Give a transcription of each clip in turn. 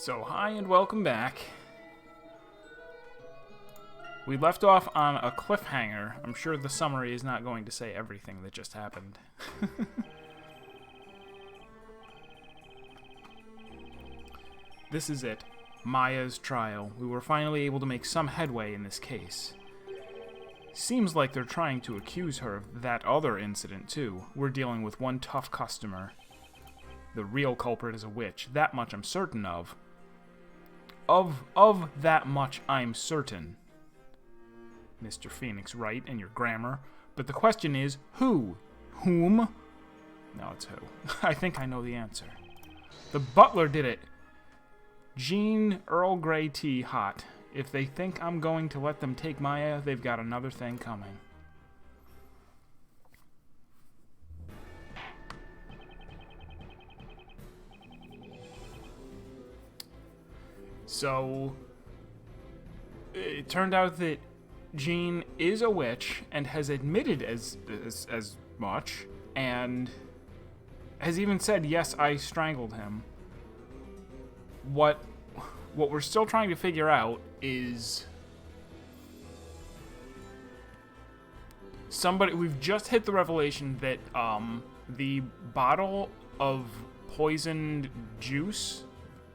So, hi and welcome back. We left off on a cliffhanger. I'm sure the summary is not going to say everything that just happened. This is it. Maya's trial. We were finally able to make some headway in this case. Seems like they're trying to accuse her of that other incident, too. We're dealing with one tough customer. The real culprit is a witch. That much I'm certain of. Of that much I'm certain. Mr. Phoenix, Wright, and your grammar. But the question is, who? Whom? No, it's who. I think I know the answer. The butler did it. Jean Earl Grey tea hot. If they think I'm going to let them take Maya, they've got another thing coming. So, it turned out that Jean is a witch and has admitted as much, and has even said, yes, I strangled him. What we're still trying to figure out is we've just hit the revelation that the bottle of poisoned juice,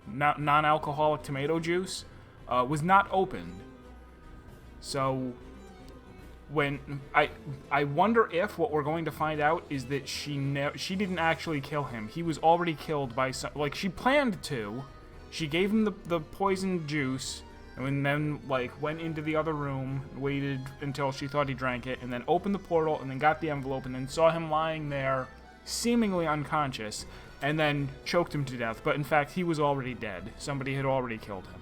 non-alcoholic tomato juice, was not opened. So when I wonder if what we're going to find out is that she didn't actually kill him. He was already killed by she planned to. She gave him the poisoned juice, and then went into the other room, waited until she thought he drank it, and then opened the portal, and then got the envelope, and then saw him lying there, seemingly unconscious, and then choked him to death. But in fact, he was already dead. Somebody had already killed him.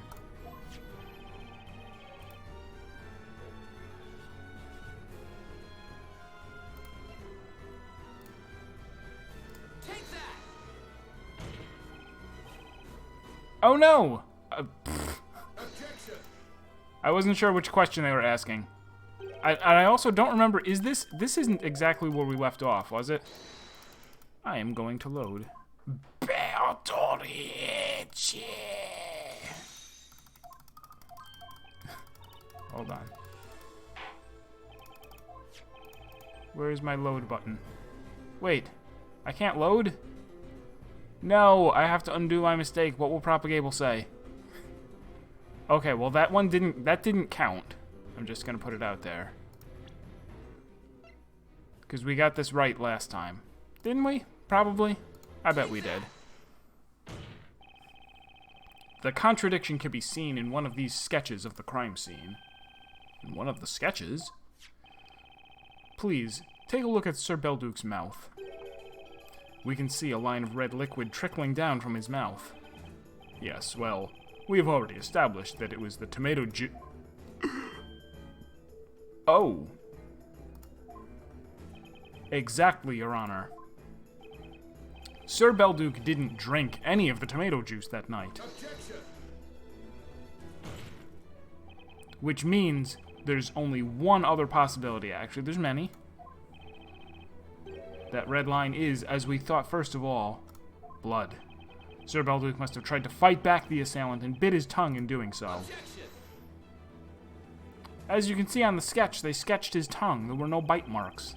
Oh no! I wasn't sure which question they were asking. I also don't remember, this isn't exactly where we left off, was it? I am going to load. Hold on. Where's my load button? Wait, I can't load? No, I have to undo my mistake. What will Propagable say? Okay, well that didn't count. I'm just gonna put it out there. Because we got this right last time. Didn't we? Probably. I bet we did. The contradiction can be seen in one of these sketches of the crime scene. In one of the sketches? Please, take a look at Sir Belduke's mouth. We can see a line of red liquid trickling down from his mouth. Yes, well, we have already established that it was the tomato juice. Oh. Exactly, Your Honor. Sir Belduke didn't drink any of the tomato juice that night. Objection. Which means there's only one other possibility. Actually, there's many. That red line is, as we thought first of all, blood. Sir Belduke must have tried to fight back the assailant and bit his tongue in doing so. As you can see on the sketch, they sketched his tongue. There were no bite marks.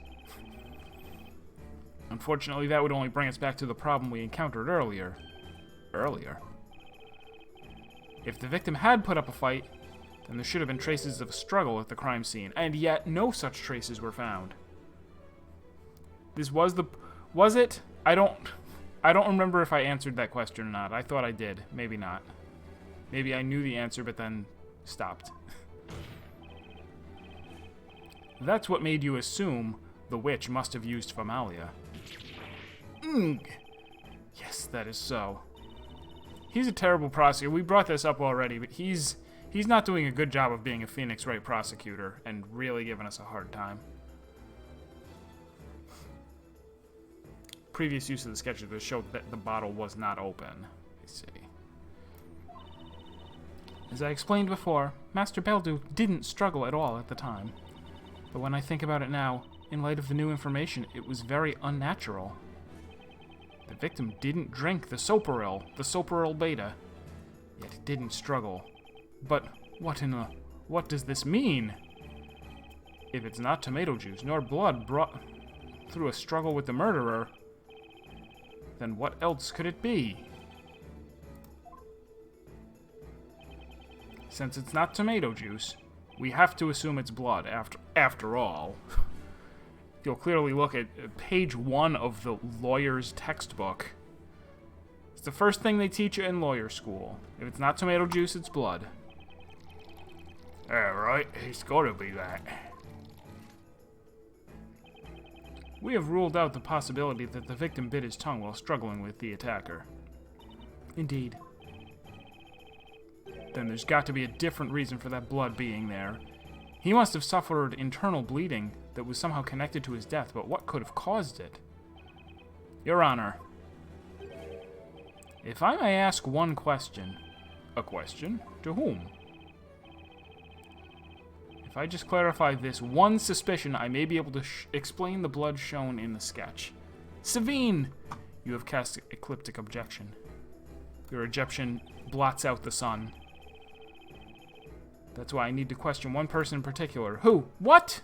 Unfortunately, that would only bring us back to the problem we encountered earlier. If the victim had put up a fight, then there should have been traces of a struggle at the crime scene, and yet no such traces were found. This was it? I don't remember if I answered that question or not. I thought I did. Maybe not. Maybe I knew the answer, but then stopped. That's what made you assume the witch must have used Famalia. Yes, that is so. He's a terrible prosecutor. We brought this up already, but he's not doing a good job of being a Phoenix Wright prosecutor and really giving us a hard time. Previous use of the sketches showed that the bottle was not open. Let's see. As I explained before, Master Belduke didn't struggle at all at the time. But when I think about it now, in light of the new information, it was very unnatural. The victim didn't drink the Soparil beta. Yet it didn't struggle. But what does this mean? If it's not tomato juice nor blood brought through a struggle with the murderer, then what else could it be? Since it's not tomato juice, we have to assume it's blood after all. If you'll clearly look at page 1 of the lawyer's textbook, it's the first thing they teach you in lawyer school. If it's not tomato juice, it's blood. Right, it's gotta be that. We have ruled out the possibility that the victim bit his tongue while struggling with the attacker. Indeed. Then there's got to be a different reason for that blood being there. He must have suffered internal bleeding that was somehow connected to his death, but what could have caused it? Your Honor, if I may ask one question. A question? To whom? If I just clarify this one suspicion, I may be able to explain the blood shown in the sketch. Savine! You have cast ecliptic objection. Your objection blots out the sun. That's why I need to question one person in particular. Who? What?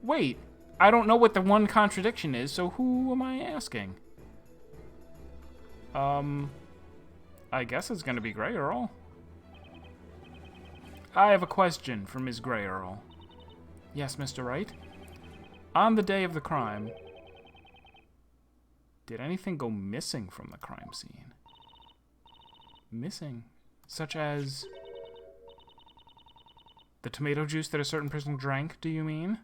Wait, I don't know what the one contradiction is, so who am I asking? I guess it's gonna be Grey Earl. I have a question for Ms. Grey Earl. Yes, Mr. Wright? On the day of the crime, did anything go missing from the crime scene? Missing? Such as the tomato juice that a certain person drank, do you mean?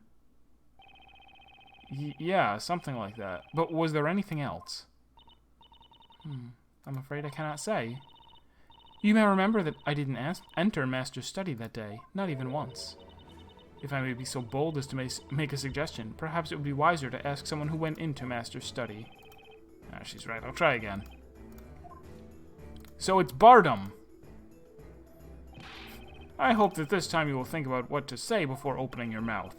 Yeah, something like that. But was there anything else? I'm afraid I cannot say. You may remember that I didn't enter Master's study that day, not even once. If I may be so bold as to make a suggestion, perhaps it would be wiser to ask someone who went into Master's study. Ah, she's right. I'll try again. So it's Bardem. I hope that this time you will think about what to say before opening your mouth.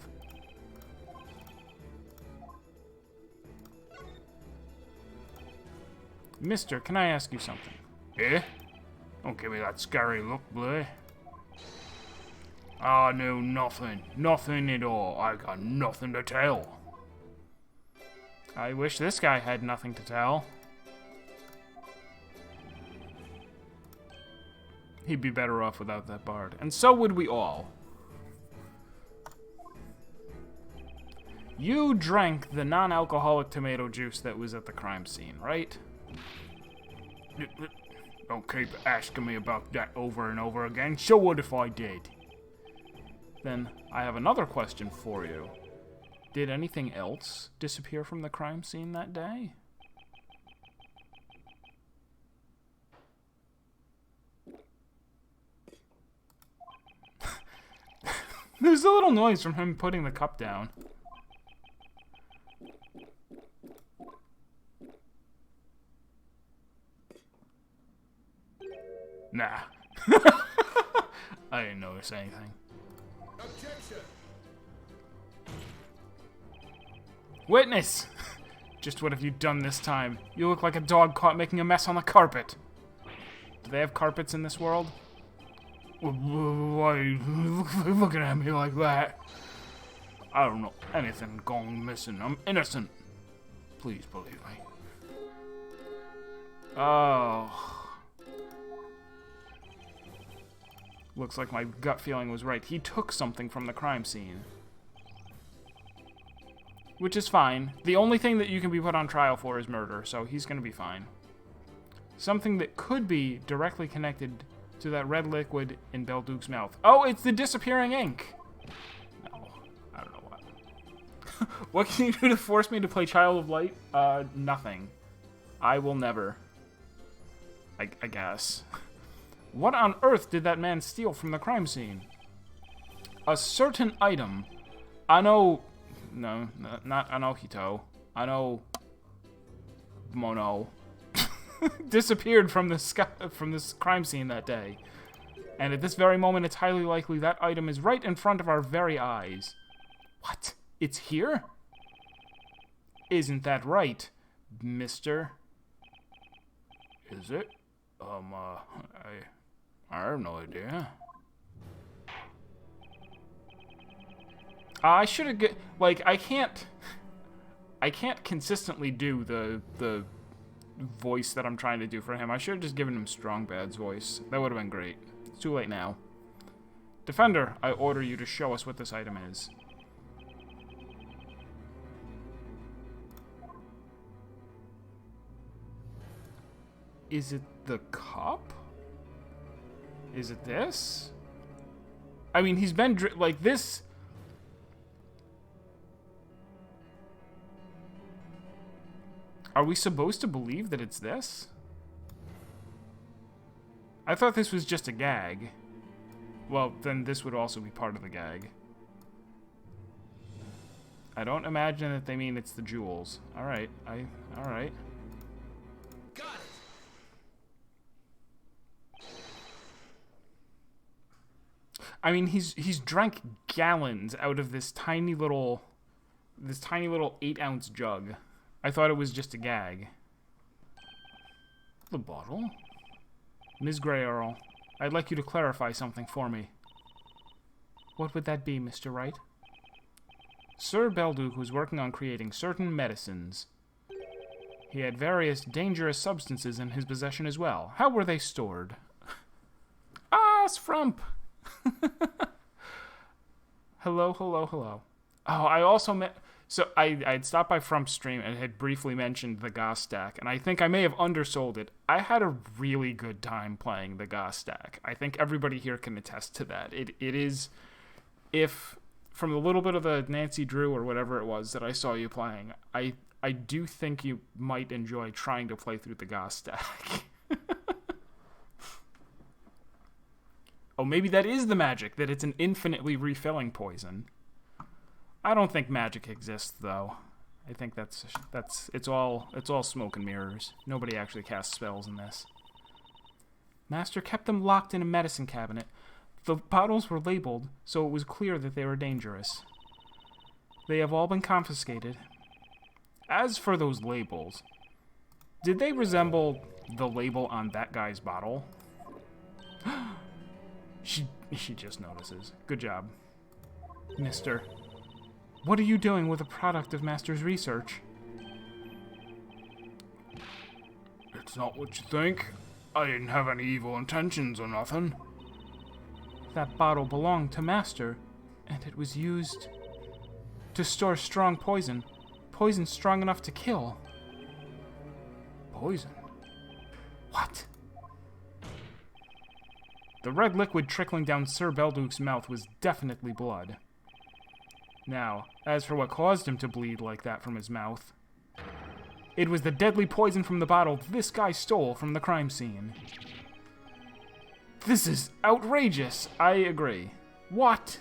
Mister, can I ask you something? Eh? Don't give me that scary look, boy. I know nothing. Nothing at all. I got nothing to tell. I wish this guy had nothing to tell. He'd be better off without that bard. And so would we all. You drank the non-alcoholic tomato juice that was at the crime scene, right? Don't keep asking me about that over and over again. So what if I did? Then I have another question for you. Did anything else disappear from the crime scene that day? There's a little noise from him putting the cup down. Nah. I didn't notice anything. Objection. Witness! Just what have you done this time? You look like a dog caught making a mess on the carpet. Do they have carpets in this world? Why are you looking at me like that? I don't know anything gone missing. I'm innocent. Please believe me. Oh. Looks like my gut feeling was right. He took something from the crime scene. Which is fine. The only thing that you can be put on trial for is murder, so he's gonna be fine. Something that could be directly connected to that red liquid in Belduke's mouth. Oh, it's the disappearing ink! No, I don't know what. What can you do to force me to play Child of Light? Nothing. I will never. I guess. What on earth did that man steal from the crime scene? A certain item. No, not Anohito. Mono. Disappeared from this crime scene that day. And at this very moment, it's highly likely that item is right in front of our very eyes. What? It's here? Isn't that right, mister? Is it? I have no idea. I should have get like I can't consistently do the voice that I'm trying to do for him. I should have just given him Strong Bad's voice. That would have been great. It's too late now. Defender, I order you to show us what this item is. Is it the cup? Is it this? I mean, he's been like this. Are we supposed to believe that it's this? I thought this was just a gag. Well, then this would also be part of the gag. I don't imagine that they mean it's the jewels. Alright, alright. Got it. I mean, he's drank gallons out of this tiny little 8-ounce jug. I thought it was just a gag. The bottle? Ms. Grey Earl, I'd like you to clarify something for me. What would that be, Mr. Wright? Sir Belduke was working on creating certain medicines. He had various dangerous substances in his possession as well. How were they stored? Ah, Frump! Hello, hello, hello. Oh, I also met... So I'd stopped by Frump's stream and had briefly mentioned the Goss stack, and I think I may have undersold it. I had a really good time playing the Goss stack. I think everybody here can attest to that. It is, if from the little bit of the Nancy Drew or whatever it was that I saw you playing, I do think you might enjoy trying to play through the Goss stack. Oh, maybe that is the magic, that it's an infinitely refilling poison. I don't think magic exists, though. I think it's all smoke and mirrors. Nobody actually casts spells in this. Master kept them locked in a medicine cabinet. The bottles were labeled, so it was clear that they were dangerous. They have all been confiscated. As for those labels, did they resemble the label on that guy's bottle? She just notices. Good job. Mister, what are you doing with a product of Master's research? It's not what you think. I didn't have any evil intentions or nothing. That bottle belonged to Master, and it was used to store strong poison. Poison strong enough to kill. Poison? What? The red liquid trickling down Sir Belduke's mouth was definitely blood. Now, as for what caused him to bleed like that from his mouth, it was the deadly poison from the bottle this guy stole from the crime scene. This is outrageous. I agree. What?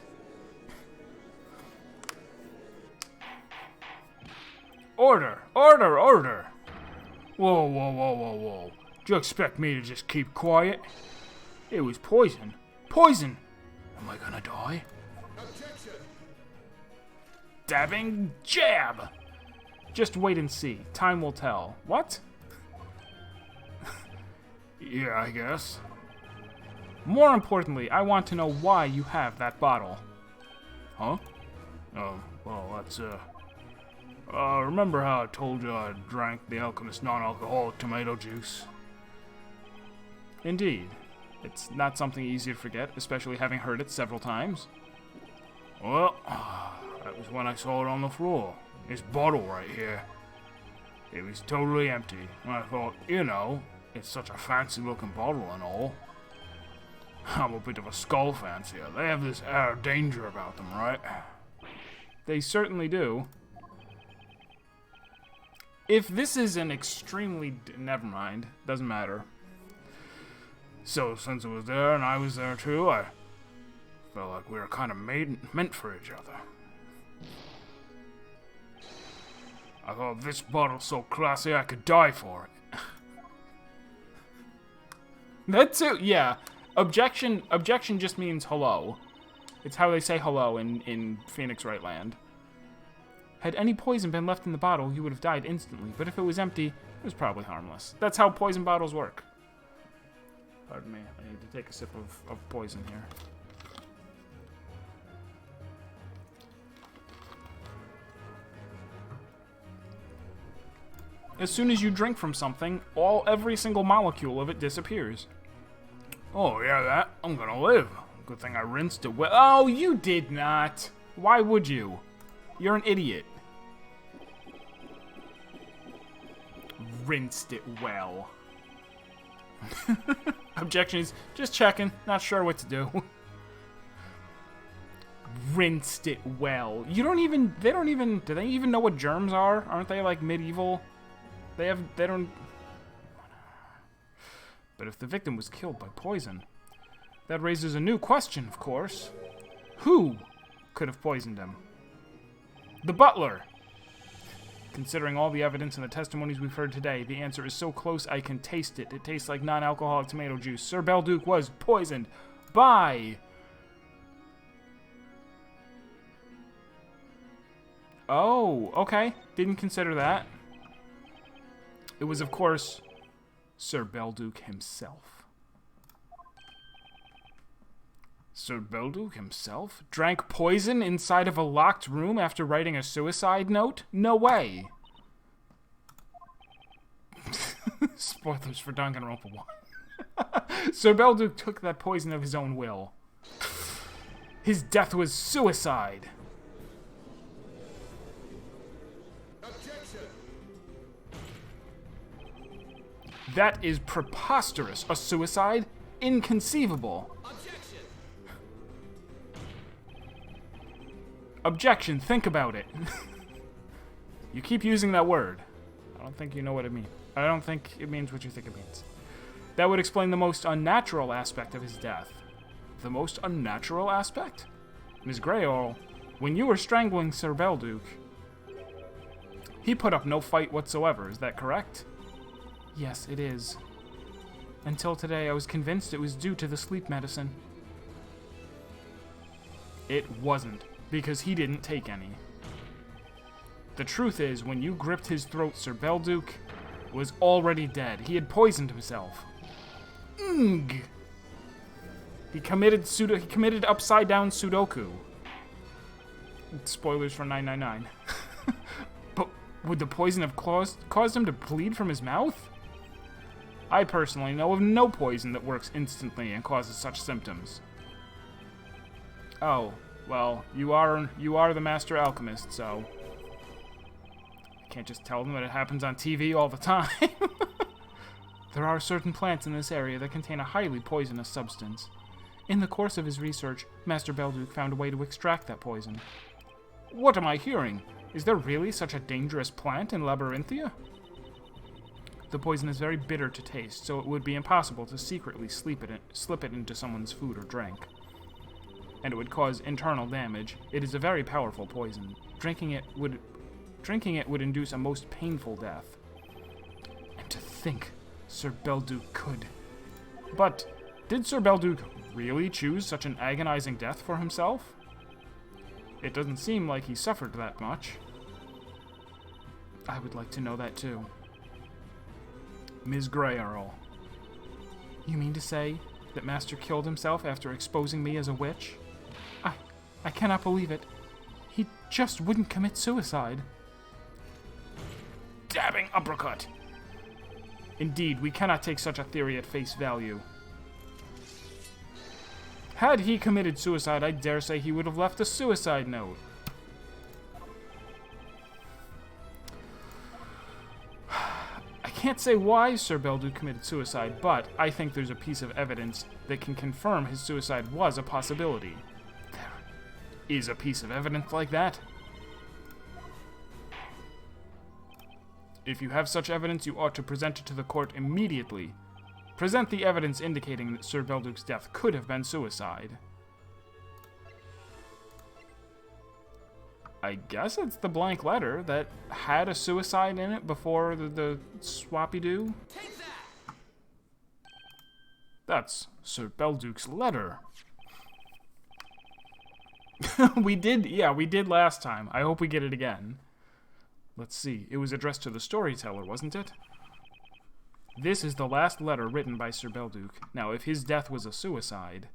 Order! Order! Order! Whoa, whoa, whoa, whoa, whoa. Do you expect me to just keep quiet? It was poison. Poison! Am I gonna die? Objection. Dabbing jab! Just wait and see. Time will tell. What? Yeah, I guess. More importantly, I want to know why you have that bottle. Huh? Well, that's, remember how I told you I drank the Alchemist non-alcoholic tomato juice? Indeed. It's not something easy to forget, especially having heard it several times. Well, that was when I saw it on the floor. This bottle right here. It was totally empty, and I thought, you know, it's such a fancy-looking bottle and all. I'm a bit of a skull fancier. They have this air of danger about them, right? They certainly do. If this is an extremely... never mind. Doesn't matter. So, since it was there and I was there too, I felt like we were kind of meant for each other. I thought this bottle's so classy I could die for it. That too, yeah. Objection just means hello. It's how they say hello in Phoenix Wright Land. Had any poison been left in the bottle, you would have died instantly, but if it was empty, it was probably harmless. That's how poison bottles work. Pardon me. I need to take a sip of poison here. As soon as you drink from something, every single molecule of it disappears. Oh, yeah, that. I'm gonna live. Good thing I rinsed it well. Oh, you did not. Why would you? You're an idiot. Rinsed it well. Objection is just checking. Not sure what to do. Rinsed it well. They don't even, do they even know what germs are? Aren't they like medieval? They don't. But if the victim was killed by poison, that raises a new question, of course. Who could have poisoned him? The butler. Considering all the evidence and the testimonies we've heard today, the answer is so close I can taste it. It tastes like non-alcoholic tomato juice. Sir Belduke was poisoned by... Oh, okay. Didn't consider that. It was, of course, Sir Belduke himself. Sir Belduke himself drank poison inside of a locked room after writing a suicide note? No way. Spoilers for Danganronpa 1. Sir Belduke took that poison of his own will. His death was suicide. Objection. That is preposterous. A suicide? Inconceivable. Objection. Objection. Think about it. You keep using that word. I don't think you know what it means. I don't think it means what you think it means. That would explain the most unnatural aspect of his death. The most unnatural aspect? Ms. Greyorl, when you were strangling Sir Belduke, he put up no fight whatsoever, is that correct? Yes, it is. Until today, I was convinced it was due to the sleep medicine. It wasn't, because he didn't take any. The truth is, when you gripped his throat, Sir Belduke was already dead. He had poisoned himself. He committed upside down Sudoku. Spoilers for 999. But would the poison have caused him to bleed from his mouth? I personally know of no poison that works instantly and causes such symptoms. Oh, well, you are the master alchemist, so I can't just tell them that it happens on TV all the time. There are certain plants in this area that contain a highly poisonous substance. In the course of his research, Master Belduke found a way to extract that poison. What am I hearing? Is there really such a dangerous plant in Labyrinthia? The poison is very bitter to taste, so it would be impossible to secretly slip it into someone's food or drink. And it would cause internal damage. It is a very powerful poison. Drinking it would induce a most painful death. And to think Sir Belduke could. But did Sir Belduke really choose such an agonizing death for himself? It doesn't seem like he suffered that much. I would like to know that too. Ms. Greyorl. You mean to say that Master killed himself after exposing me as a witch? I cannot believe it. He just wouldn't commit suicide. Dabbing uppercut! Indeed, we cannot take such a theory at face value. Had he committed suicide, I dare say he would have left a suicide note. I can't say why Sir Belduke committed suicide, but I think there's a piece of evidence that can confirm his suicide was a possibility. There is a piece of evidence like that. If you have such evidence, you ought to present it to the court immediately. Present the evidence indicating that Sir Belduke's death could have been suicide. I guess it's the blank letter that had a suicide in it before the swappy-doo. Take that! That's Sir Belduke's letter. We did last time. I hope we get it again. Let's see. It was addressed to the storyteller, wasn't it? This is the last letter written by Sir Belduke. Now, if his death was a suicide,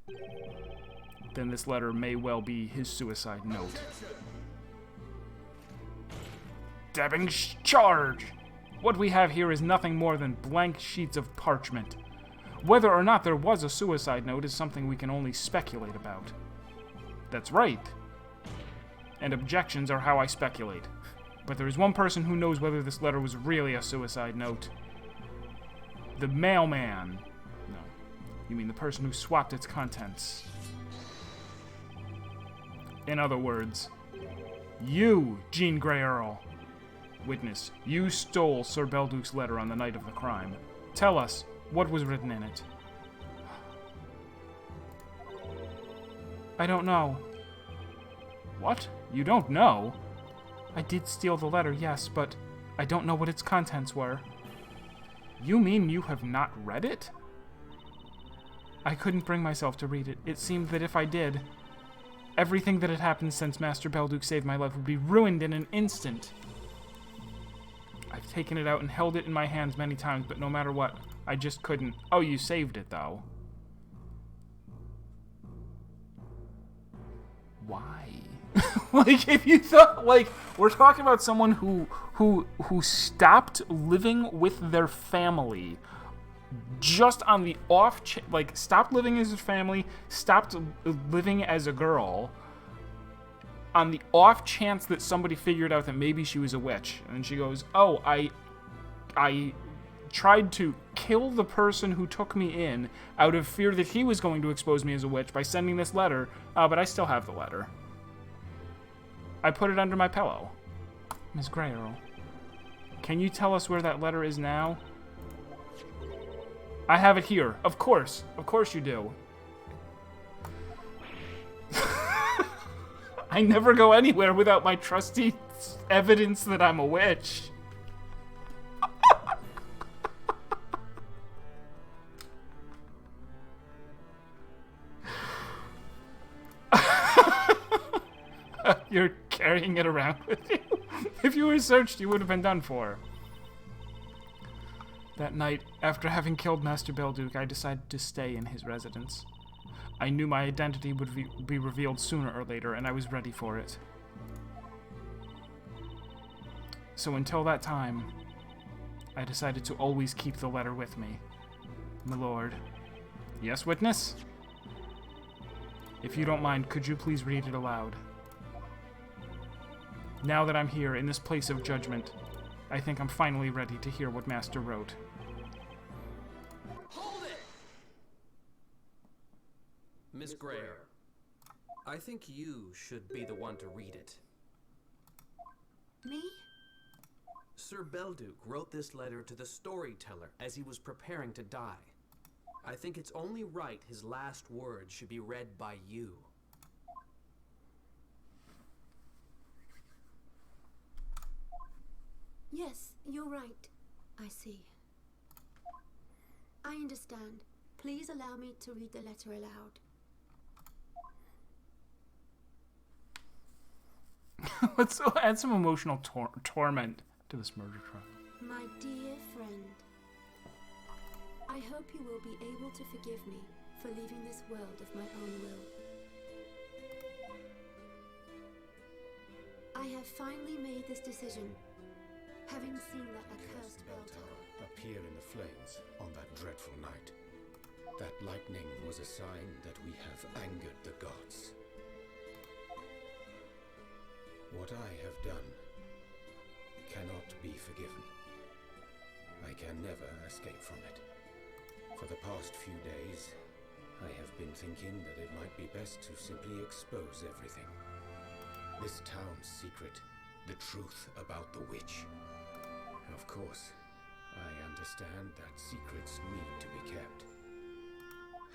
then this letter may well be his suicide note. Dabbing's charge! What we have here is nothing more than blank sheets of parchment. Whether or not there was a suicide note is something we can only speculate about. That's right. And objections are how I speculate. But there is one person who knows whether this letter was really a suicide note. The mailman. No. You mean the person who swapped its contents. In other words, you, Jean Grey Earl. Witness, you stole Sir Belduke's letter on the night of the crime. Tell us, what was written in it? I don't know. What? You don't know? I did steal the letter, yes, but I don't know what its contents were. You mean you have not read it? I couldn't bring myself to read it. It seemed that if I did, everything that had happened since Master Belduke saved my life would be ruined in an instant. I've taken it out and held it in my hands many times, but no matter what, I just couldn't. Oh, you saved it, though. Why? Like, if you thought, like, we're talking about someone who stopped living with their family just on the stopped living as a family, stopped living as a girl, on the off chance that somebody figured out that maybe she was a witch. And she goes, oh, I tried to kill the person who took me in out of fear that he was going to expose me as a witch by sending this letter, but I still have the letter. I put it under my pillow. Miss Grey Earl, can you tell us where that letter is now? I have it here. Of course you do. I never go anywhere without my trusty evidence that I'm a witch. You're carrying it around with you? If you were searched, you would have been done for. That night, after having killed Master Belduke, I decided to stay in his residence. I knew my identity would be revealed sooner or later, and I was ready for it. So until that time, I decided to always keep the letter with me. My lord. Yes, witness? If you don't mind, could you please read it aloud? Now that I'm here, in this place of judgment, I think I'm finally ready to hear what Master wrote. Hold it! Miss Greer, I think you should be the one to read it. Me? Sir Belduke wrote this letter to the storyteller as he was preparing to die. I think it's only right his last words should be read by you. Yes, you're right. I see. I understand. Please allow me to read the letter aloud. Let's add some emotional torment to this murder trial. My dear friend, I hope you will be able to forgive me for leaving this world of my own will. I have finally made this decision, having seen that accursed bell tower appear in the flames on that dreadful night. That lightning was a sign that we have angered the gods. What I have done cannot be forgiven. I can never escape from it. For the past few days, I have been thinking that it might be best to simply expose everything. This town's secret, the truth about the witch. Of course, I understand that secrets need to be kept.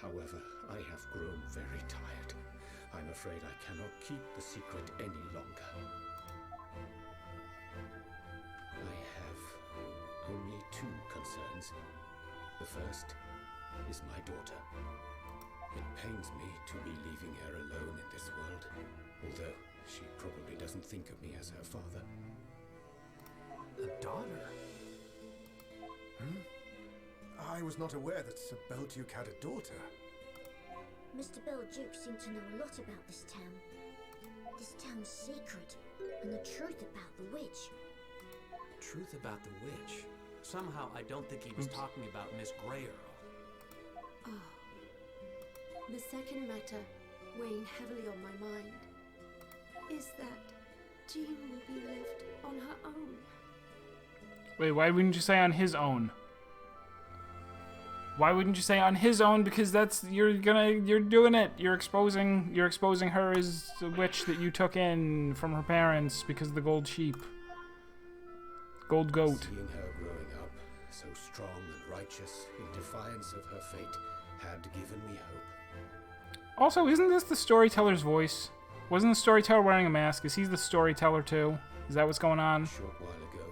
However, I have grown very tired. I'm afraid I cannot keep the secret any longer. I have only two concerns. The first is my daughter. It pains me to be leaving her alone in this world, although she probably doesn't think of me as her father. A daughter? I was not aware that Sir Belduke had a daughter. Mr. Belduke seemed to know a lot about this town. This town's secret, and the truth about the witch. Truth about the witch? Somehow I don't think he was talking about Miss Grey Earl. The second matter, weighing heavily on my mind, is that Jean will be left on her own. Wait, why wouldn't you say on his own? Why wouldn't you say on his own? Because that's you're doing it. You're exposing her as a witch that you took in from her parents because of the gold sheep. Gold goat. Seeing her growing up, so strong and righteous, in defiance of her fate, had given me hope. Also, isn't this the storyteller's voice? Wasn't the storyteller wearing a mask? Is he the storyteller too? Is that what's going on? A short while ago,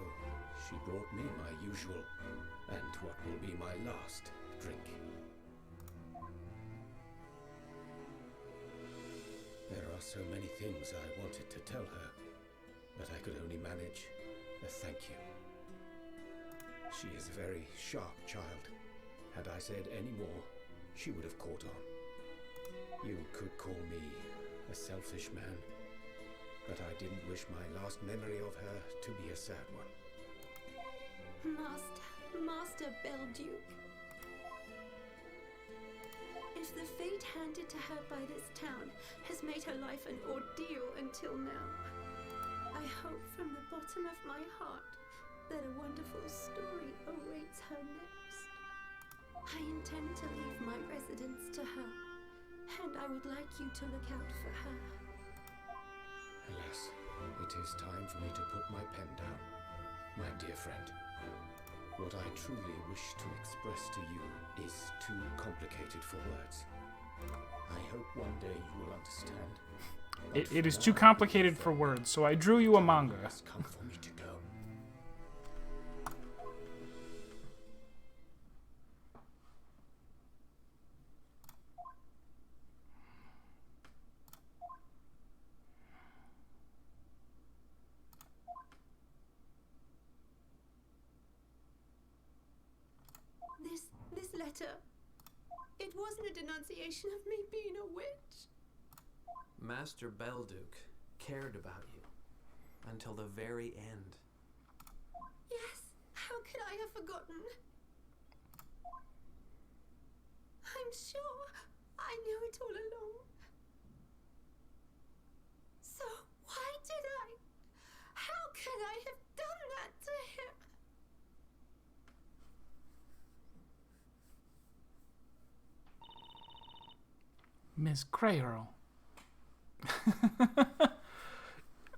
she brought me my usual, and what will be my last, drink. There are so many things I wanted to tell her, but I could only manage a thank you. She is a very sharp child. Had I said any more, she would have caught on. You could call me a selfish man, but I didn't wish my last memory of her to be a sad one. Master Belduke. If the fate handed to her by this town has made her life an ordeal until now, I hope from the bottom of my heart that a wonderful story awaits her next. I intend to leave my residence to her, and I would like you to look out for her. Alas, it is time for me to put my pen down, my dear friend. What I truly wish to express to you is too complicated for words. I hope one day you will understand. It is too complicated for words, so I drew you a manga. It's come for me to go. This letter, it wasn't a denunciation of me being a witch. Master Belduke cared about you until the very end. Yes, how could I have forgotten? I'm sure I knew it all along. So why did I? How could I have done that to him? Miss Grey Earl.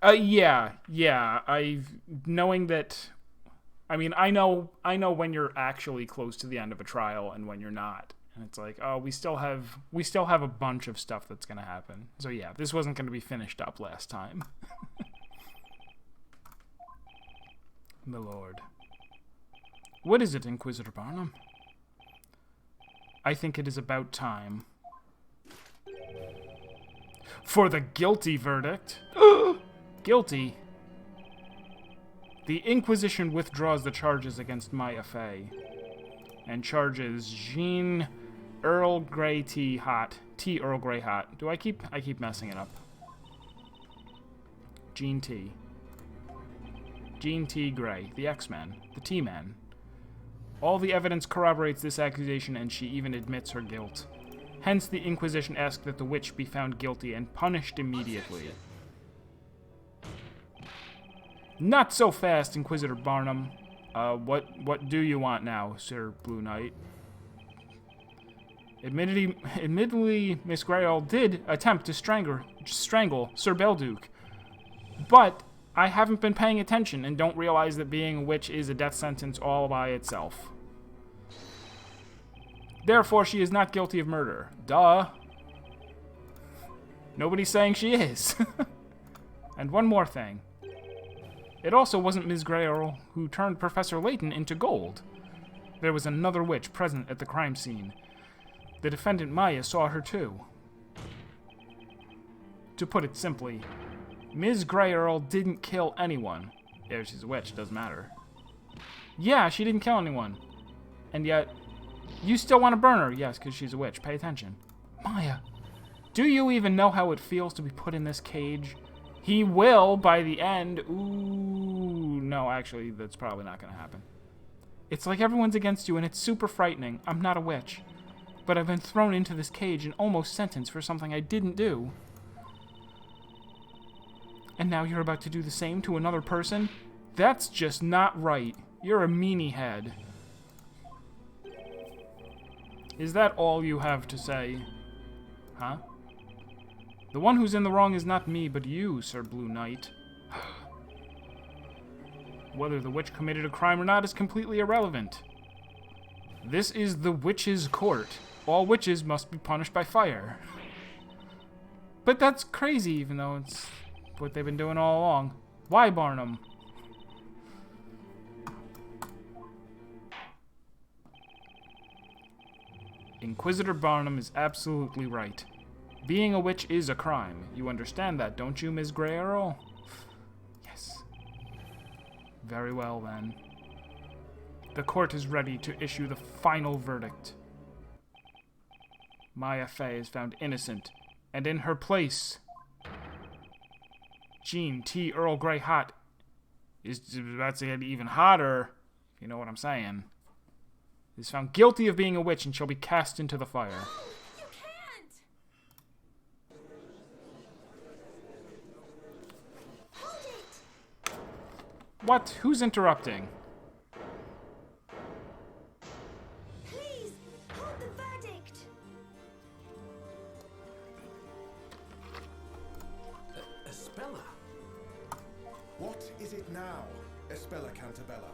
Yeah. Knowing that, I mean, I know when you're actually close to the end of a trial and when you're not, and it's like, oh, we still have a bunch of stuff that's gonna happen. So yeah, this wasn't gonna be finished up last time. My lord, what is it, Inquisitor Barnum? I think it is about time for the guilty verdict. Guilty. The Inquisition withdraws the charges against Maya Fey and charges Jean Earl Grey T. Earl Grey Hot. I keep messing it up. Jean T. Grey, the X-Men, the T-Man. All the evidence corroborates this accusation, and she even admits her guilt. Hence, the Inquisition asked that the witch be found guilty and punished immediately. Not so fast, Inquisitor Barnum. What do you want now, Sir Blue Knight? Admittedly, Miss Grey Earl did attempt to strangle Sir Belduke, but I haven't been paying attention and don't realize that being a witch is a death sentence all by itself. Therefore, she is not guilty of murder. Duh. Nobody's saying she is. And one more thing. It also wasn't Ms. Grey Earl who turned Professor Layton into gold. There was another witch present at the crime scene. The defendant Maya saw her too. To put it simply, Ms. Grey Earl didn't kill anyone. Yeah, she's a witch, doesn't matter. Yeah, she didn't kill anyone. And yet, You still want to burn her? Yes, because she's a witch. Pay attention. Maya, do you even know how it feels to be put in this cage? He will by the end. Ooh, no, actually, that's probably not going to happen. It's like everyone's against you, and it's super frightening. I'm not a witch, but I've been thrown into this cage and almost sentenced for something I didn't do. And now you're about to do the same to another person? That's just not right. You're a meanie head. Is that all you have to say? Huh? The one who's in the wrong is not me, but you, Sir Blue Knight. Whether the witch committed a crime or not is completely irrelevant. This is the witch's court. All witches must be punished by fire. But that's crazy, even though it's what they've been doing all along. Why, Barnum? Inquisitor Barnum is absolutely right. Being a witch is a crime. You understand that, don't you, Ms. Grey Earl? Yes. Very well, then. The court is ready to issue the final verdict. Maya Fey is found innocent, and in her place, Jean T. Earl Grey Hot is about to get even hotter, if you know what I'm saying. Is found guilty of being a witch and shall be cast into the fire. You can't! Hold it! What? Who's interrupting? Please, hold the verdict! Espella? What is it now, Espella Cantabella?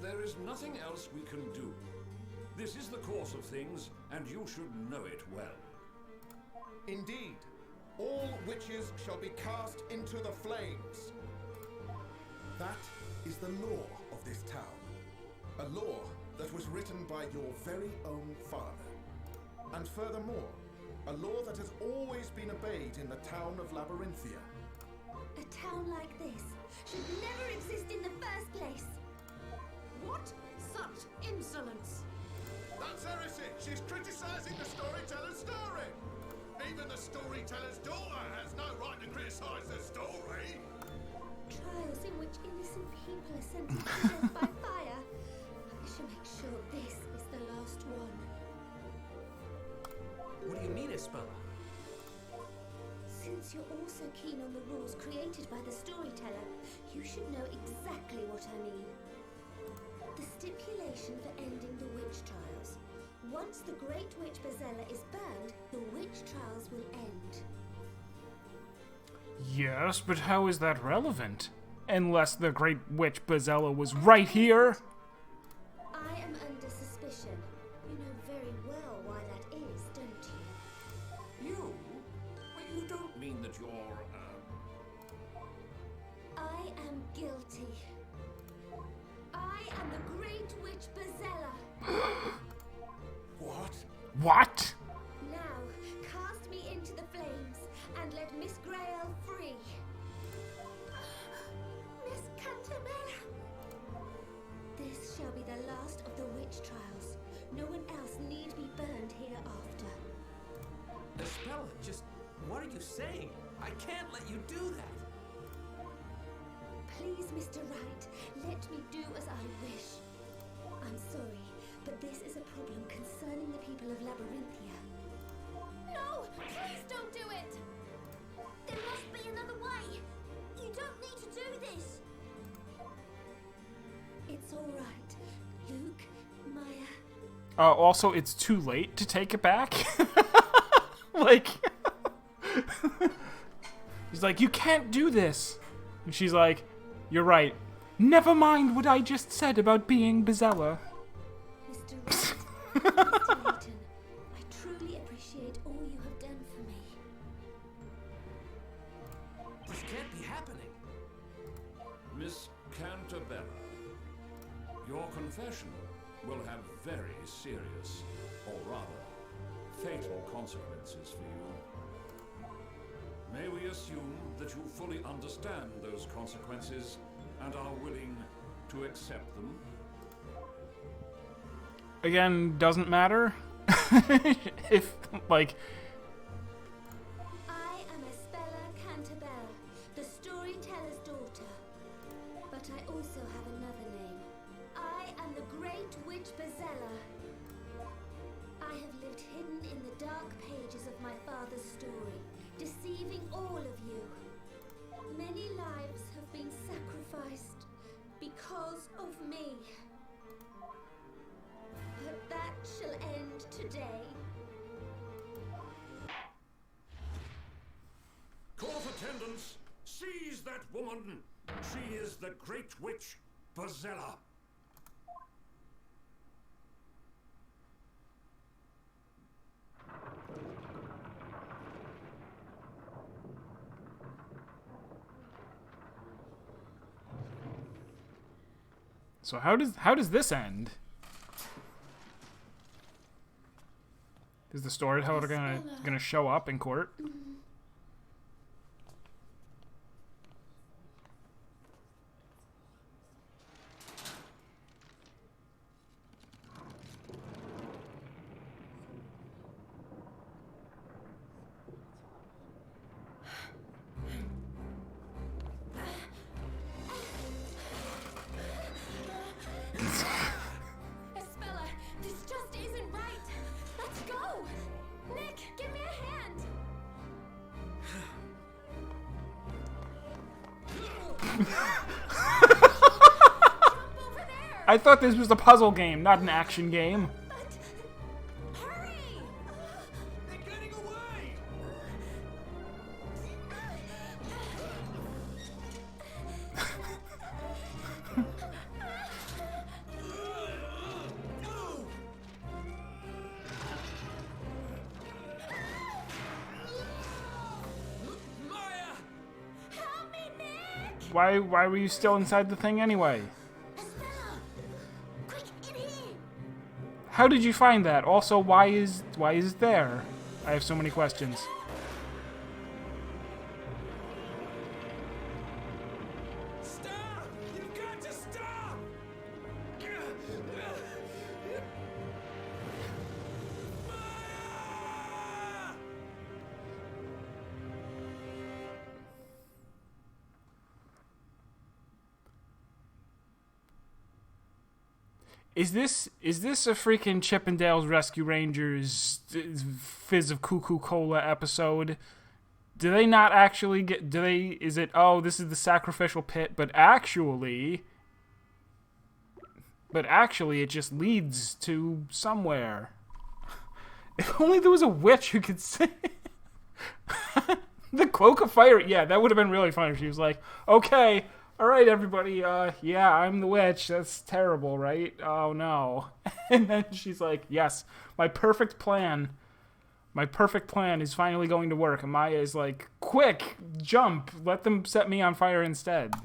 There is nothing else we can do. This is the course of things, and you should know it well. Indeed, all witches shall be cast into the flames. That is the law of this town. A law that was written by your very own father. And furthermore, a law that has always been obeyed in the town of Labyrinthia. A town like this should never exist in the first place. What? Such insolence! That's heresy! She's criticizing the storyteller's story! Even the storyteller's daughter has no right to criticize the story! Trials in which innocent people are sentenced to death by fire. I shall make sure this is the last one. What do you mean, Espella? Since you're all so keen on the rules created by the storyteller, you should know exactly what I mean. The stipulation for ending the witch trials. Once the Great Witch Bezella is burned, the witch trials will end. Yes, but how is that relevant? Unless the Great Witch Bezella was right here. I am under suspicion. You know very well why that is, don't you? You? Well, you don't mean that you're, I am guilty. I am the Great Witch Bezella. What? What? Now, cast me into the flames and let Miss Grayle free. Miss Cantabella. This shall be the last of the witch trials. No one else need be burned hereafter. Espella, just what are you saying? I can't let you do that. Please, Mr. Wright, let me do as I wish. I'm sorry, but this is a problem concerning the people of Labyrinthia. No! Please don't do it! There must be another way! You don't need to do this! It's all right. Luke, Maya... Also, it's too late to take it back? Like... He's like, you can't do this! And she's like, you're right. Never mind what I just said about being Bezella. Mr. Wright, Mr. Layton, I truly appreciate all you have done for me. This can't be happening. Miss Cantabella. Your confession will have very serious, or rather, fatal consequences for you. May we assume that you fully understand those consequences and are willing to to accept them? Again, doesn't matter. If, like... I am Espella Cantabella, the storyteller's daughter. But I also have another name. I am the Great Witch Bazella. I have lived hidden in the dark pages of my father's story, deceiving all of you. Many lives have been sacrificed because of me. But that shall end today. Court attendants, seize that woman! She is the Great Witch, Bazella. So how does this end? Is the storyteller gonna show up in court? Espella, this just isn't right. Let's go. Nick, give me a hand. Jump over there. I thought this was a puzzle game, not an action game. But hurry. They're getting away! Maya! Help me, Nick. Why were you still inside the thing anyway? Espella! Quick, in here! How did you find that? Also, why is it there? I have so many questions. Stop! You've got to stop! Maya! Is this a freaking Chippendales Rescue Rangers Fizz of Cuckoo Cola episode? Do they not actually get... Is it, oh, this is the sacrificial pit, but actually it just leads to somewhere. If only there was a witch who could say... The Cloak of Fire, yeah, that would have been really funny if she was like, okay, all right, everybody, yeah, I'm the witch. That's terrible, right? Oh, no. And then she's like, yes, my perfect plan is finally going to work. And Maya is like, quick, jump. Let them set me on fire instead.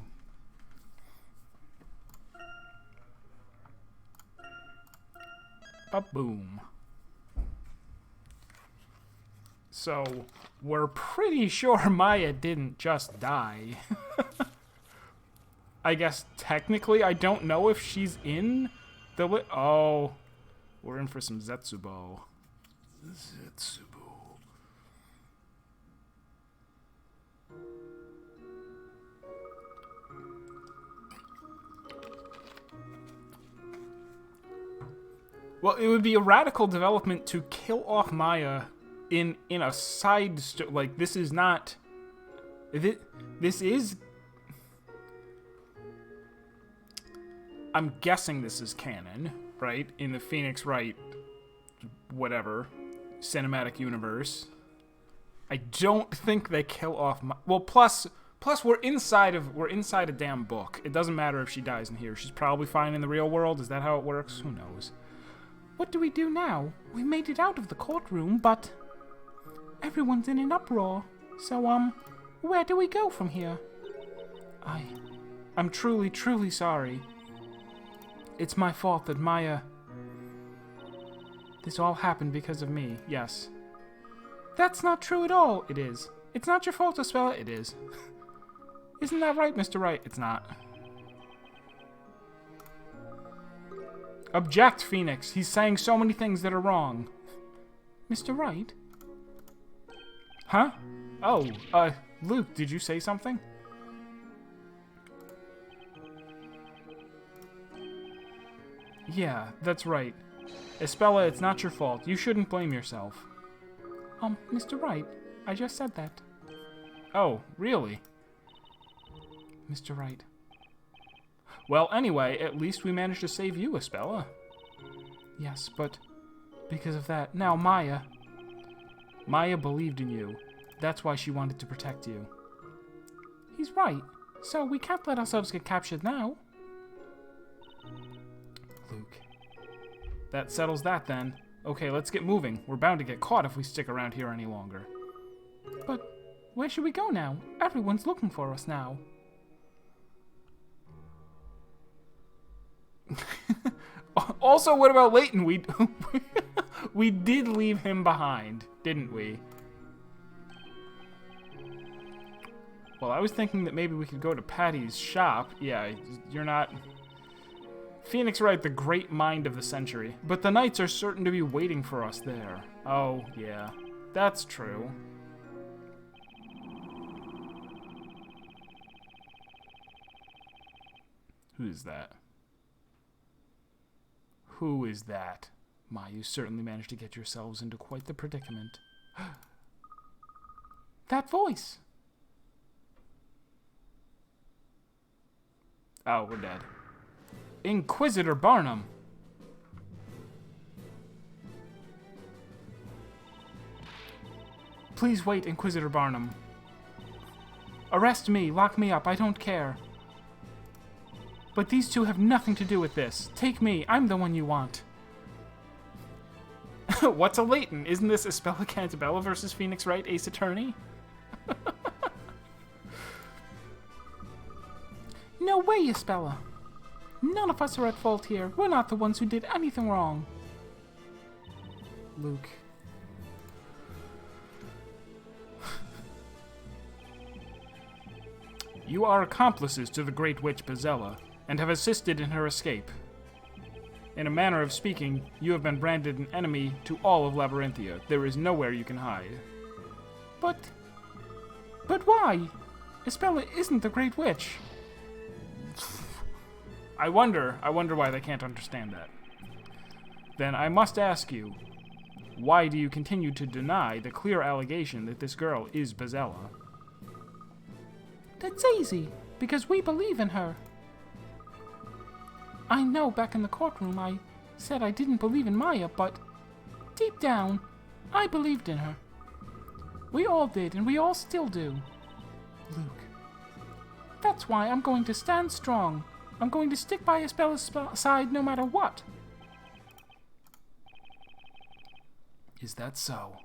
Ba-boom. So, we're pretty sure Maya didn't just die. I guess technically, I don't know if she's in the... Oh, we're in for some Zetsubo. Zetsubo. Well, it would be a radical development to kill off Maya in a side like this is not this is I'm guessing this is canon, right? In the Phoenix Wright whatever cinematic universe. I don't think they kill off well, plus we're inside a damn book. It doesn't matter if she dies in here. She's probably fine in the real world. Is that how it works? Who knows? What do we do now? We made it out of the courtroom, but everyone's in an uproar. So, where do we go from here? I'm truly, truly sorry. It's my fault that Maya... This all happened because of me, yes. That's not true at all. It is. It's not your fault to spell it. It is. Isn't that right, Mr. Wright? It's not. Object, Phoenix. He's saying so many things that are wrong. Mr. Wright? Huh? Oh, Luke, did you say something? Yeah, that's right. Espella, it's not your fault. You shouldn't blame yourself. Mr. Wright, I just said that. Oh, really? Mr. Wright. Well, anyway, at least we managed to save you, Espella. Yes, but because of that, now Maya. Maya believed in you. That's why she wanted to protect you. He's right. So we can't let ourselves get captured now. Luke. That settles that then. Okay, let's get moving. We're bound to get caught if we stick around here any longer. But where should we go now? Everyone's looking for us now. Also, what about Layton? We did leave him behind, didn't we? Well, I was thinking that maybe we could go to Patty's shop. Yeah, you're not... Phoenix Wright, the great mind of the century. But the knights are certain to be waiting for us there. Oh, yeah. That's true. Who's that? Who is that? My, you certainly managed to get yourselves into quite the predicament. That voice! Oh, we're dead. Inquisitor Barnum! Please wait, Inquisitor Barnum. Arrest me, lock me up, I don't care. But these two have nothing to do with this. Take me, I'm the one you want. What's a Layton? Isn't this Espella Cantabella versus Phoenix Wright, Ace Attorney? No way, Espella. None of us are at fault here. We're not the ones who did anything wrong. Luke. You are accomplices to the Great Witch Bezella, and have assisted in her escape. In a manner of speaking, you have been branded an enemy to all of Labyrinthia. There is nowhere you can hide. But why? Espella isn't the Great Witch. I wonder why they can't understand that. Then I must ask you, why do you continue to deny the clear allegation that this girl is Bezella? That's easy, because we believe in her. I know back in the courtroom I said I didn't believe in Maya, but deep down, I believed in her. We all did, and we all still do. Luke. That's why I'm going to stand strong. I'm going to stick by Espella's side no matter what. Is that so?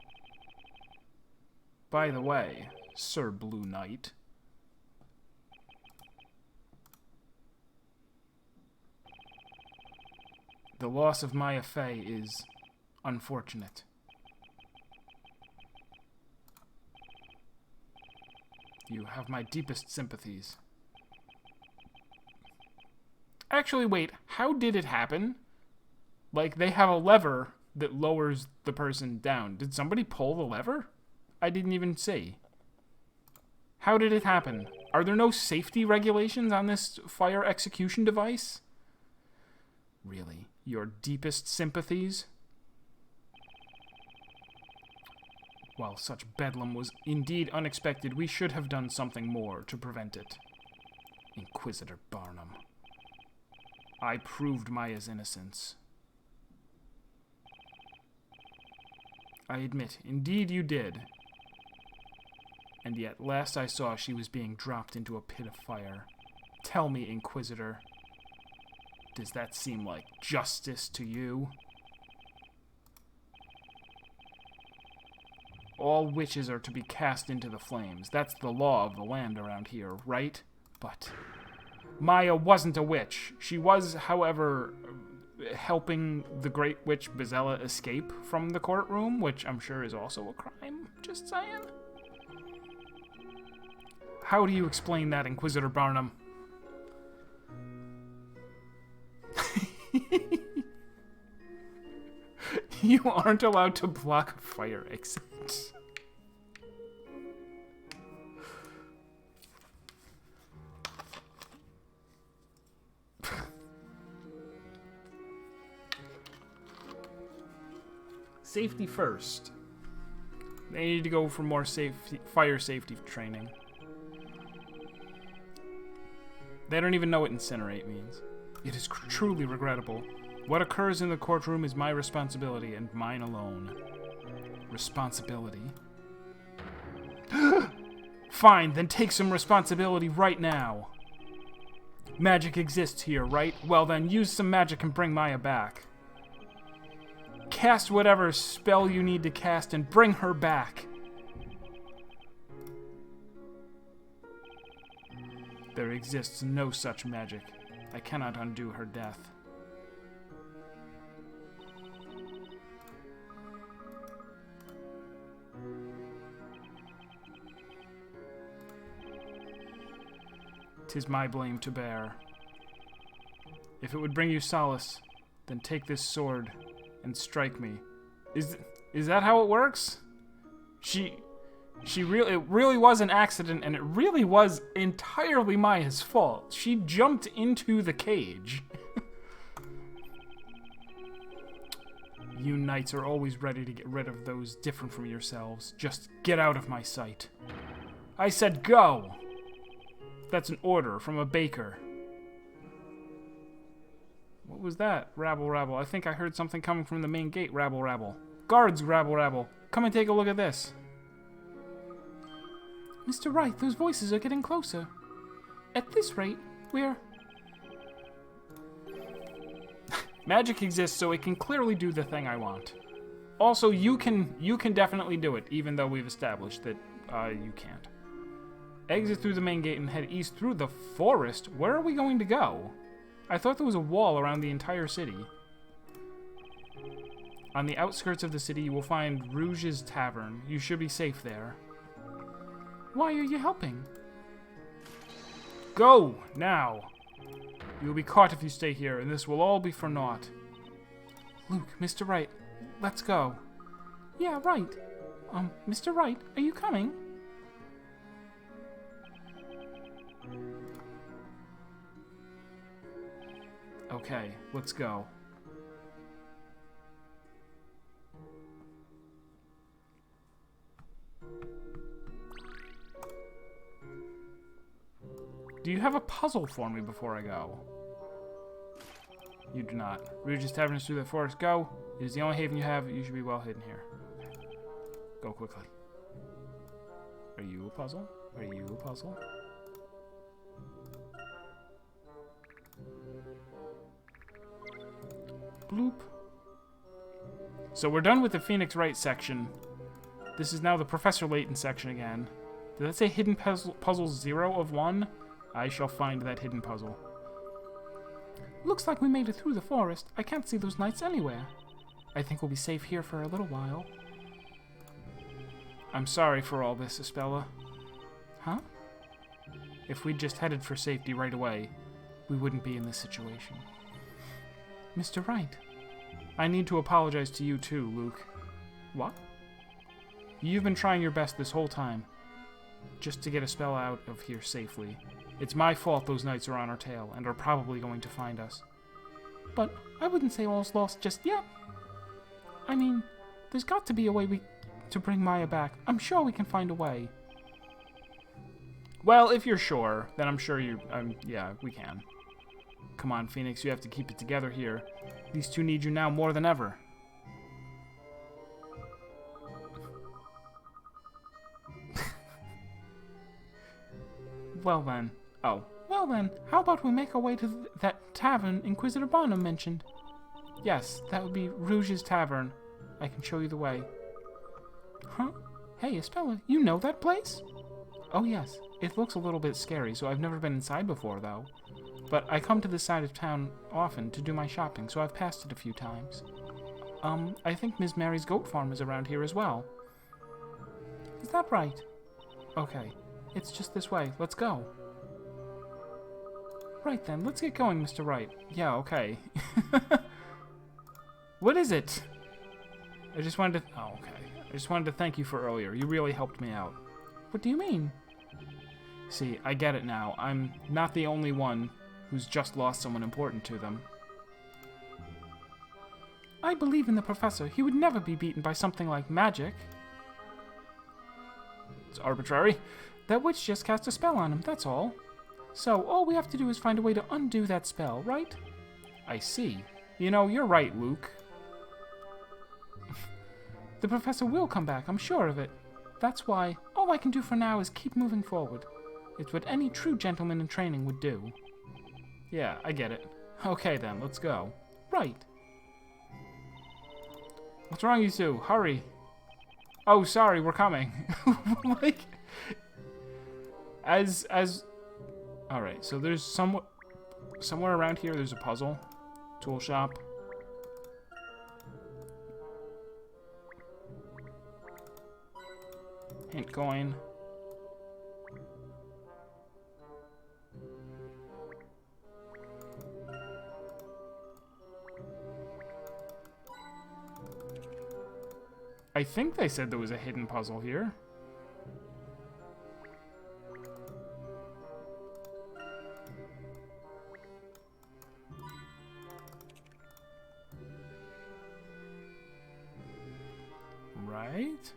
By the way, Sir Blue Knight. The loss of Maya Fey is unfortunate. You have my deepest sympathies. Actually, wait, how did it happen? Like, they have a lever that lowers the person down. Did somebody pull the lever? I didn't even see. How did it happen? Are there no safety regulations on this fire execution device? Really? Your deepest sympathies? While such bedlam was indeed unexpected, we should have done something more to prevent it. Inquisitor Barnum. I proved Maya's innocence. I admit, indeed you did. And yet, last I saw, she was being dropped into a pit of fire. Tell me, Inquisitor, does that seem like justice to you? All witches are to be cast into the flames. That's the law of the land around here, right? But Maya wasn't a witch. She was, however, helping the Great Witch Bezella escape from the courtroom, which I'm sure is also a crime. Just saying. How do you explain that, Inquisitor Barnum? You aren't allowed to block a fire exit. Safety first. They need to go for more fire safety training. They don't even know what incinerate means. It is truly regrettable. What occurs in the courtroom is my responsibility and mine alone. Responsibility? Fine, then take some responsibility right now. Magic exists here, right? Well then, use some magic and bring Maya back. Cast whatever spell you need to cast and bring her back. There exists no such magic. I cannot undo her death. "'Tis my blame to bear. If it would bring you solace, then take this sword and strike me." Is that how it works? It really was an accident, and it really was entirely Maya's fault. She jumped into the cage. You knights are always ready to get rid of those different from yourselves. Just get out of my sight. I said go! That's an order from a baker. What was that? Rabble, rabble. I think I heard something coming from the main gate. Rabble, rabble. Guards, rabble, rabble. Come and take a look at this. Mr. Wright, those voices are getting closer. At this rate, we're... Magic exists, so it can clearly do the thing I want. Also, you can definitely do it, even though we've established that you can't. Exit through the main gate and head east through the forest. Where are we going to go? I thought there was a wall around the entire city. On the outskirts of the city, you will find Rouge's Tavern. You should be safe there. Why are you helping? Go, now! You will be caught if you stay here, and this will all be for naught. Luke, Mr. Wright, let's go. Yeah, right. Mr. Wright, are you coming? Okay, let's go. Do you have a puzzle for me before I go? You do not. Rouge's Tavern is through the forest. Go. It is the only haven you have. You should be well hidden here. Okay. Go quickly. Are you a puzzle? Are you a puzzle? Bloop. So we're done with the Phoenix Wright section. This is now the Professor Layton section again. Did that say hidden puzzle 0 of 1? I shall find that hidden puzzle. Looks like we made it through the forest. I can't see those knights anywhere. I think we'll be safe here for a little while. I'm sorry for all this, Espella. Huh? If we'd just headed for safety right away, we wouldn't be in this situation. Mr. Wright. I need to apologize to you too, Luke. What? You've been trying your best this whole time, just to get Espella out of here safely. It's my fault those knights are on our tail, and are probably going to find us. But I wouldn't say all's lost just yet. I mean, there's got to be a way to bring Maya back. I'm sure we can find a way. Well, if you're sure, then I'm sure yeah, we can. Come on, Phoenix, you have to keep it together here. These two need you now more than ever. Well then. Oh. Well then, how about we make our way to that tavern Inquisitor Barnum mentioned? Yes, that would be Rouge's Tavern. I can show you the way. Huh? Hey, Espella, you know that place? Oh yes, it looks a little bit scary, so I've never been inside before, though. But I come to this side of town often to do my shopping, so I've passed it a few times. I think Miss Mary's goat farm is around here as well. Is that right? Okay, it's just this way. Let's go. Right then, let's get going, Mr. Wright. Yeah, okay. What is it? I just wanted to... Oh, okay. I just wanted to thank you for earlier. You really helped me out. What do you mean? See, I get it now. I'm not the only one who's just lost someone important to them. I believe in the professor. He would never be beaten by something like magic. It's arbitrary. That witch just cast a spell on him, that's all. So, all we have to do is find a way to undo that spell, right? I see. You know, you're right, Luke. The professor will come back, I'm sure of it. That's why all I can do for now is keep moving forward. It's what any true gentleman in training would do. Yeah, I get it. Okay then, let's go. Right. What's wrong, you two? Hurry. Oh, sorry, we're coming. Like, alright, so there's somewhere around here there's a puzzle. Tool shop. Hint coin. I think they said there was a hidden puzzle here. Right?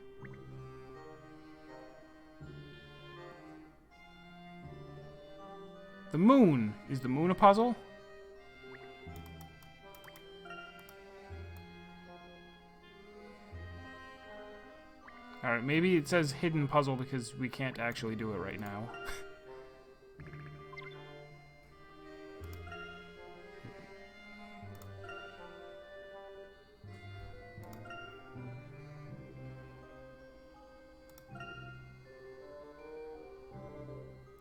The moon. Is the moon a puzzle? Alright, maybe it says hidden puzzle because we can't actually do it right now.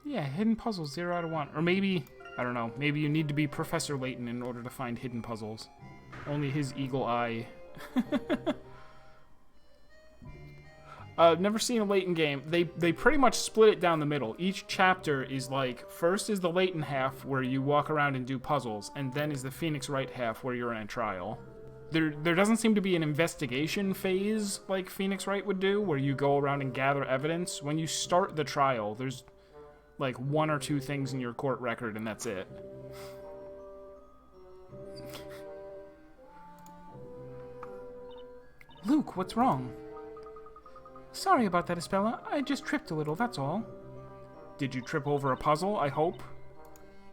Yeah, hidden puzzles, 0 out of 1. Or maybe, I don't know, maybe you need to be Professor Layton in order to find hidden puzzles. Only his eagle eye. Never seen a Layton game. They pretty much split it down the middle. Each chapter is like, first is the Layton half where you walk around and do puzzles, and then is the Phoenix Wright half where you're in a trial. There doesn't seem to be an investigation phase like Phoenix Wright would do, where you go around and gather evidence. When you start the trial, there's like 1 or 2 things in your court record, and that's it. Luke, what's wrong? Sorry about that, Espella. I just tripped a little, that's all. Did you trip over a puzzle, I hope?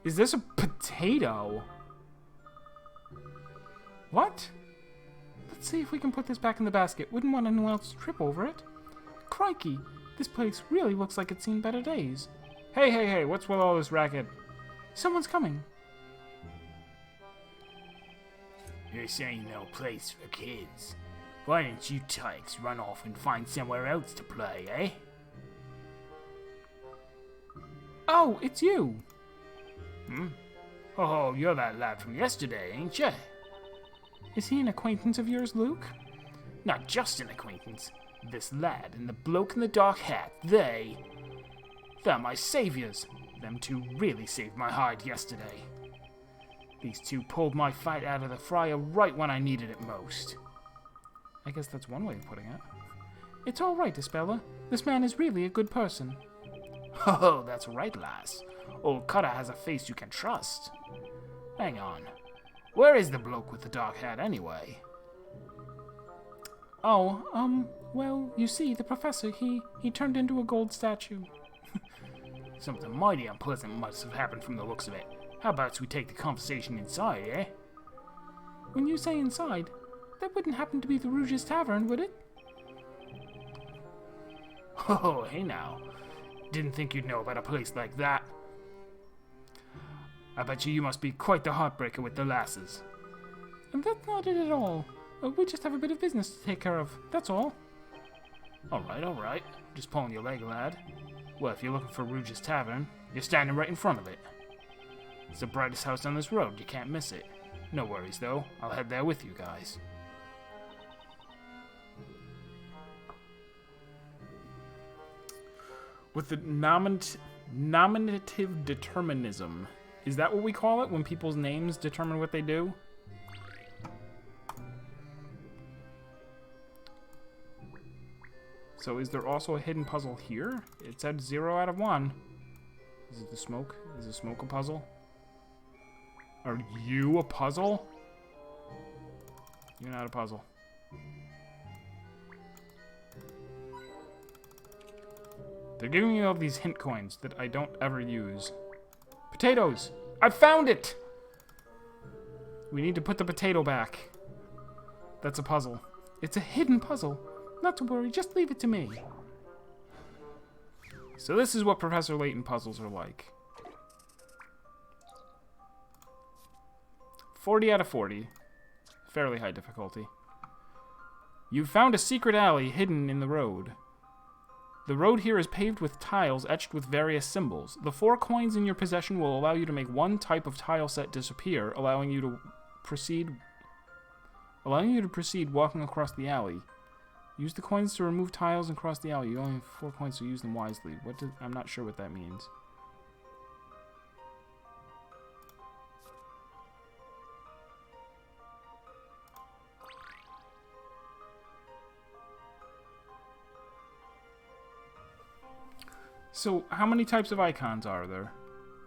Is this a potato? What? Let's see if we can put this back in the basket. Wouldn't want anyone else to trip over it. Crikey, this place really looks like it's seen better days. Hey, what's with all this racket? Someone's coming. This ain't no place for kids. Why don't you tykes run off and find somewhere else to play, eh? Oh, it's you. Oh, you're that lad from yesterday, ain't ya? Is he an acquaintance of yours, Luke? Not just an acquaintance. This lad and the bloke in the dark hat, they're my saviors. Them two really saved my hide yesterday. These two pulled my fight out of the fryer right when I needed it most. I guess that's one way of putting it. It's all right, Espella. This man is really a good person. Oh, that's right, lass. Old Cutter has a face you can trust. Hang on. Where is the bloke with the dark hat, anyway? Oh, well, you see, the professor, he turned into a gold statue. Something mighty unpleasant must have happened from the looks of it. How about we take the conversation inside, eh? When you say inside, that wouldn't happen to be the Rouge's Tavern, would it? Oh, hey now. Didn't think you'd know about a place like that. I bet you must be quite the heartbreaker with the lasses. And that's not it at all. We just have a bit of business to take care of, that's all. Alright. Just pulling your leg, lad. Well, if you're looking for Rouge's Tavern, you're standing right in front of it. It's the brightest house on this road, you can't miss it. No worries, though. I'll head there with you guys. With the nominative determinism. Is that what we call it, when people's names determine what they do? So is there also a hidden puzzle here? It said 0 out of 1. Is it the smoke? Is the smoke a puzzle? Are you a puzzle? You're not a puzzle. They're giving me all these hint coins that I don't ever use. Potatoes! I found it! We need to put the potato back. That's a puzzle. It's a hidden puzzle. Not to worry, just leave it to me. So this is what Professor Layton puzzles are like. 40 out of 40. Fairly high difficulty. You've found a secret alley hidden in the road. The road here is paved with tiles etched with various symbols. The 4 coins in your possession will allow you to make one type of tile set disappear, allowing you to proceed walking across the alley. Use the coins to remove tiles and cross the alley. You only have 4 coins, so use them wisely. I'm not sure what that means. So, how many types of icons are there?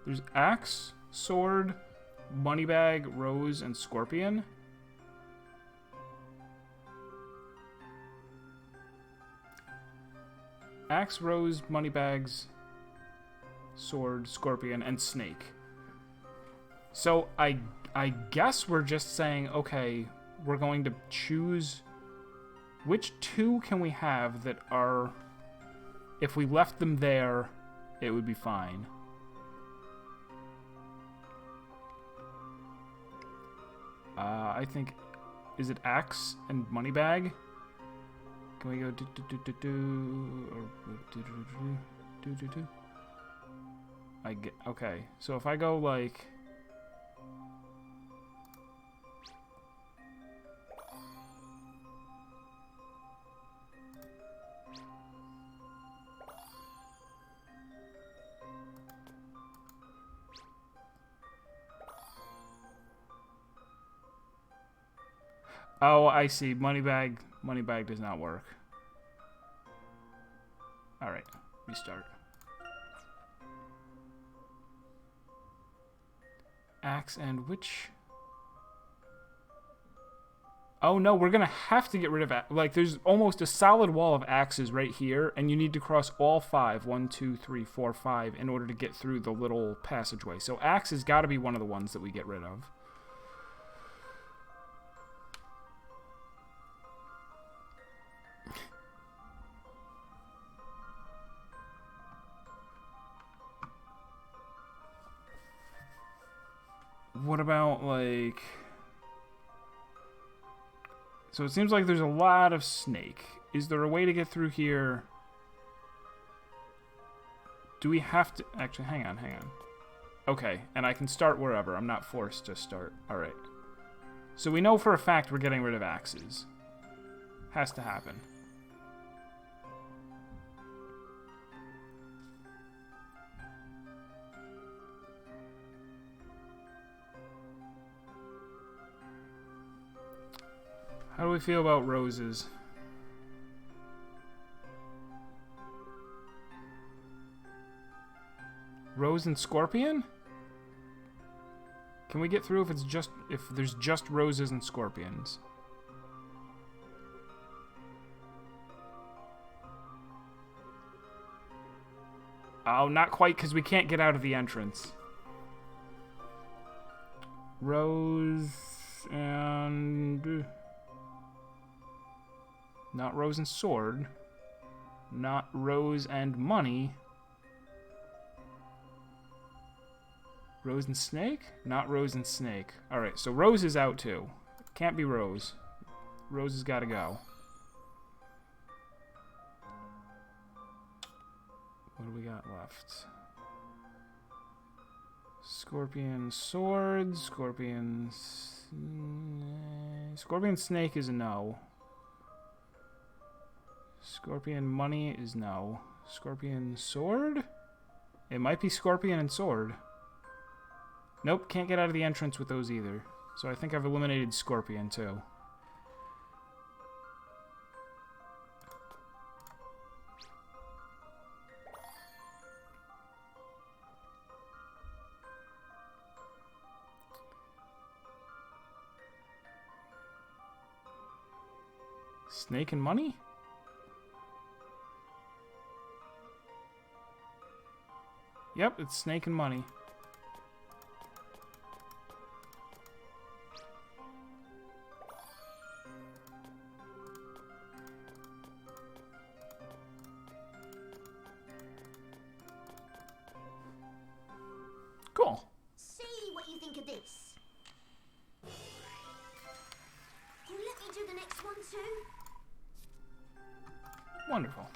There's axe, sword, moneybag, rose, and scorpion. Axe, rose, moneybags, sword, scorpion, and snake. So I guess we're just saying, okay, we're going to choose which 2 can we have that are, if we left them there, it would be fine. I think, is it axe and moneybag? Can we go I get, okay, so if I go like oh, I see. Moneybag does not work. Alright, restart. Axe and which? Oh no, we're gonna have to get rid of like there's almost a solid wall of axes right here, and you need to cross all 5. 1, 2, 3, 4, 5 in order to get through the little passageway. So axe has got to be one of the ones that we get rid of. What about, like... So it seems like there's a lot of snake. Is there a way to get through here? Do we have to... Actually, hang on. Okay, and I can start wherever. I'm not forced to start. Alright. So we know for a fact we're getting rid of axes. Has to happen. How do we feel about roses? Rose and scorpion? Can we get through if there's just roses and scorpions? Oh, not quite, because we can't get out of the entrance. Rose and... Not rose and sword. Not rose and money. Rose and snake? Not rose and snake. Alright, so rose is out too. Can't be rose. Rose has got to go. What do we got left? Scorpion sword. Scorpion snake is a no. Scorpion money is no. Scorpion sword? It might be scorpion and sword. Nope, can't get out of the entrance with those either. So I think I've eliminated scorpion too. Snake and money? Yep, it's snake and money. Cool. See what you think of this. Will you let me do the next one too? Wonderful.